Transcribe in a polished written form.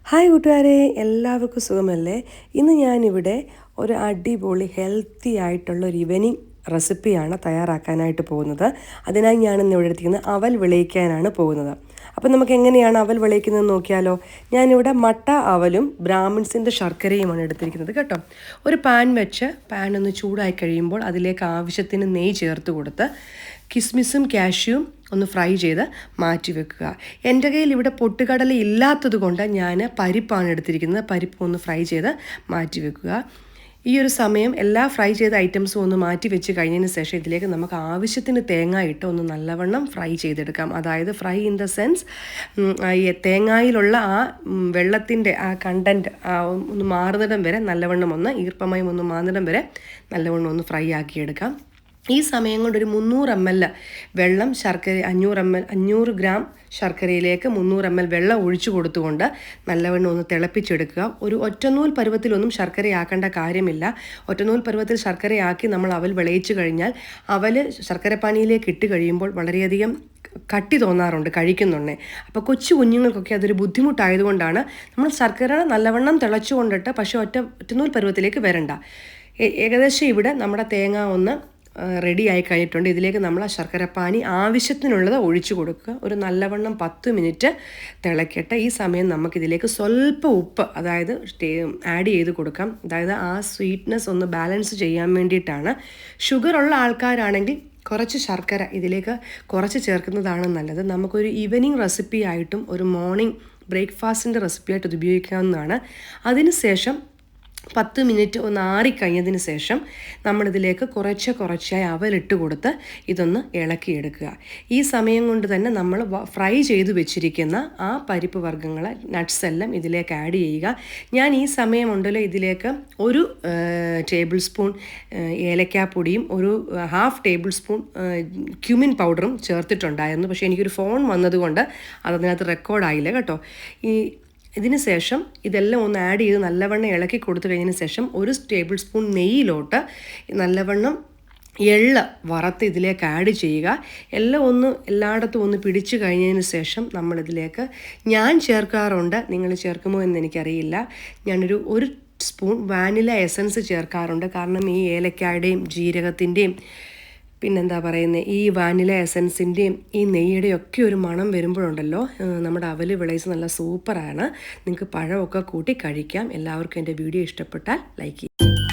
Hi കൂട്ടുകാരെ, എല്ലാവർക്കും സുഖമല്ലേ? ഇന്ന് ഞാനിവിടെ ഒരു അടിപൊളി ഹെൽത്തി ആയിട്ടുള്ള ഒരു ഈവനിങ് റെസിപ്പിയാണ് തയ്യാറാക്കാനായിട്ട് പോകുന്നത്. അതിനായി ഞാനിന്ന് ഇവിടെ എടുത്തിരിക്കുന്നത് അവൽ വിളയിക്കാനാണ് പോകുന്നത്. അപ്പോൾ നമുക്ക് എങ്ങനെയാണ് അവൽ വിളയിക്കുന്നത് നോക്കിയാലോ? ഞാനിവിടെ മട്ട അവലും ബ്രാഹ്മിൺസിൻ്റെ ശർക്കരയുമാണ് എടുത്തിരിക്കുന്നത് കേട്ടോ. ഒരു പാൻ വെച്ച് പാൻ ഒന്ന് ചൂടായി കഴിയുമ്പോൾ അതിലേക്ക് ആവശ്യത്തിന് നെയ്യ് ചേർത്ത് കൊടുത്ത് കിസ്മിസും കാഷ്യൂം ഒന്ന് ഫ്രൈ ചെയ്ത് മാറ്റി വെക്കുക. എൻ്റെ കയ്യിൽ ഇവിടെ പൊട്ടുകടല ഇല്ലാത്തത് കൊണ്ട് ഞാൻ പരിപ്പാണ് എടുത്തിരിക്കുന്നത്. പരിപ്പ് ഒന്ന് ഫ്രൈ ചെയ്ത് മാറ്റി വെക്കുക. ഈ ഒരു സമയം എല്ലാ ഫ്രൈ ചെയ്ത ഐറ്റംസും ഒന്ന് മാറ്റി വെച്ച് കഴിഞ്ഞതിന് ശേഷം ഇതിലേക്ക് നമുക്ക് ആവശ്യത്തിന് തേങ്ങ ഇട്ട് ഒന്ന് നല്ലവണ്ണം ഫ്രൈ ചെയ്തെടുക്കാം. അതായത് ഫ്രൈ ഇൻ ദ സെൻസ് ഈ തേങ്ങയിലുള്ള ആ വെള്ളത്തിൻ്റെ ആ കണ്ടൻറ്റ് ഒന്ന് മാറുന്നിടം വരെ നല്ലവണ്ണം ഒന്ന് ഈർപ്പമയം ഒന്ന് മാറുന്നിടം വരെ നല്ലവണ്ണം ഒന്ന് ഫ്രൈ ആക്കിയെടുക്കാം. ഈ സമയം കൊണ്ട് ഒരു 300 ml വെള്ളം ശർക്കര 500 ഗ്രാം ശർക്കരയിലേക്ക് 300 ml വെള്ളം ഒഴിച്ചു കൊടുത്തുകൊണ്ട് നല്ലവണ്ണം ഒന്ന് തിളപ്പിച്ചെടുക്കുക. ഒരു ഒറ്റനൂൽ പരുവത്തിലൊന്നും ശർക്കരയാക്കേണ്ട കാര്യമില്ല. ഒറ്റനൂൽ പരുവത്തിൽ ശർക്കരയാക്കി നമ്മൾ അവൽ വിളയിച്ചു കഴിഞ്ഞാൽ അവൽ ശർക്കരപ്പാനിയിലേക്ക് ഇട്ട് കഴിയുമ്പോൾ വളരെയധികം കട്ടി തോന്നാറുണ്ട് കഴിക്കുന്നുണ്ടേ. അപ്പോൾ കൊച്ചു കുഞ്ഞുങ്ങൾക്കൊക്കെ അതൊരു ബുദ്ധിമുട്ടായതുകൊണ്ടാണ് നമ്മൾ ശർക്കര നല്ലവണ്ണം തിളച്ചു കൊണ്ടിട്ട് പക്ഷേ ഒറ്റനൂൽ പരുവത്തിലേക്ക് വരണ്ട. ഏകദേശം ഇവിടെ നമ്മുടെ തേങ്ങ ഒന്ന് റെഡി ആയി കഴിഞ്ഞിട്ടുണ്ട്. ഇതിലേക്ക് നമ്മൾ ആ ശർക്കരപ്പാനി ആവശ്യത്തിനുള്ളത് ഒഴിച്ചു കൊടുക്കുക. ഒരു നല്ലവണ്ണം 10 മിനിറ്റ് തിളക്കട്ടെ. ഈ സമയം നമുക്കിതിലേക്ക് സ്വല്പം ഉപ്പ് അതായത് ആഡ് ചെയ്ത് കൊടുക്കാം. അതായത് ആ സ്വീറ്റ്നെസ് ഒന്ന് ബാലൻസ് ചെയ്യാൻ വേണ്ടിയിട്ടാണ്. ഷുഗറുള്ള ആൾക്കാരാണെങ്കിൽ കുറച്ച് ശർക്കര ഇതിലേക്ക് കുറച്ച് ചേർക്കുന്നതാണ് നല്ലത്. നമുക്കൊരു ഈവനിങ് റെസിപ്പി ആയിട്ടും ഒരു മോർണിംഗ് ബ്രേക്ക്ഫാസ്റ്റിൻ്റെ റെസിപ്പി ആയിട്ട് ഇത് ഉപയോഗിക്കാവുന്നതാണ്. അതിനുശേഷം 10 മിനിറ്റ് ഒന്ന് ആറിക്കഴിഞ്ഞതിന് ശേഷം നമ്മളിതിലേക്ക് കുറച്ചായി അവലിട്ട് കൊടുത്ത് ഇതൊന്ന് ഇളക്കിയെടുക്കുക. ഈ സമയം കൊണ്ട് തന്നെ നമ്മൾ ഫ്രൈ ചെയ്ത് വെച്ചിരിക്കുന്ന ആ പരിപ്പ് വർഗ്ഗങ്ങൾ നട്ട്സ് എല്ലാം ഇതിലേക്ക് ആഡ് ചെയ്യുക. ഞാൻ ഈ സമയമുണ്ടല്ലോ ഇതിലേക്ക് ഒരു ടേബിൾ സ്പൂൺ ഏലക്കാപ്പൊടിയും ഒരു ½ ടേബിൾ സ്പൂൺ ക്യുമിൻ പൗഡറും ചേർത്തിട്ടുണ്ടായിരുന്നു. പക്ഷേ എനിക്കൊരു ഫോൺ വന്നതുകൊണ്ട് അതതിനകത്ത് റെക്കോർഡായില്ല കേട്ടോ. ഇതിന് ശേഷം ഇതെല്ലാം ഒന്ന് ആഡ് ചെയ്ത് നല്ലവണ്ണം ഇളക്കി കൊടുത്തു കഴിഞ്ഞതിന് ശേഷം ഒരു ടേബിൾ സ്പൂൺ നെയ്യിലോട്ട് നല്ലവണ്ണം എള്ള് വറുത്ത് ഇതിലേക്ക് ആഡ് ചെയ്യുക. എല്ലാം ഒന്ന് എല്ലായിടത്തും ഒന്ന് പിടിച്ചു കഴിഞ്ഞതിന് ശേഷം നമ്മളിതിലേക്ക് ഞാൻ ചേർക്കാറുണ്ട്, നിങ്ങൾ ചേർക്കുമോ എന്ന് എനിക്കറിയില്ല, ഒരു സ്പൂൺ വാനില എസൻസ് ചേർക്കാറുണ്ട്. കാരണം ഈ ഏലക്കായുടെയും ജീരകത്തിൻ്റെയും പിന്നെന്താ പറയുന്നത് ഈ വാനില എസൻസിൻ്റെയും ഈ നെയ്യുടെയും ഒക്കെ ഒരു മണം വരുമ്പോഴുണ്ടല്ലോ നമ്മുടെ അവൽ വിളയിച്ച് നല്ല സൂപ്പറാണ്. നിങ്ങൾക്ക് പഴമൊക്കെ കൂട്ടി കഴിക്കാം. എല്ലാവർക്കും എൻ്റെ വീഡിയോ ഇഷ്ടപ്പെട്ടാൽ ലൈക്ക് ചെയ്യും.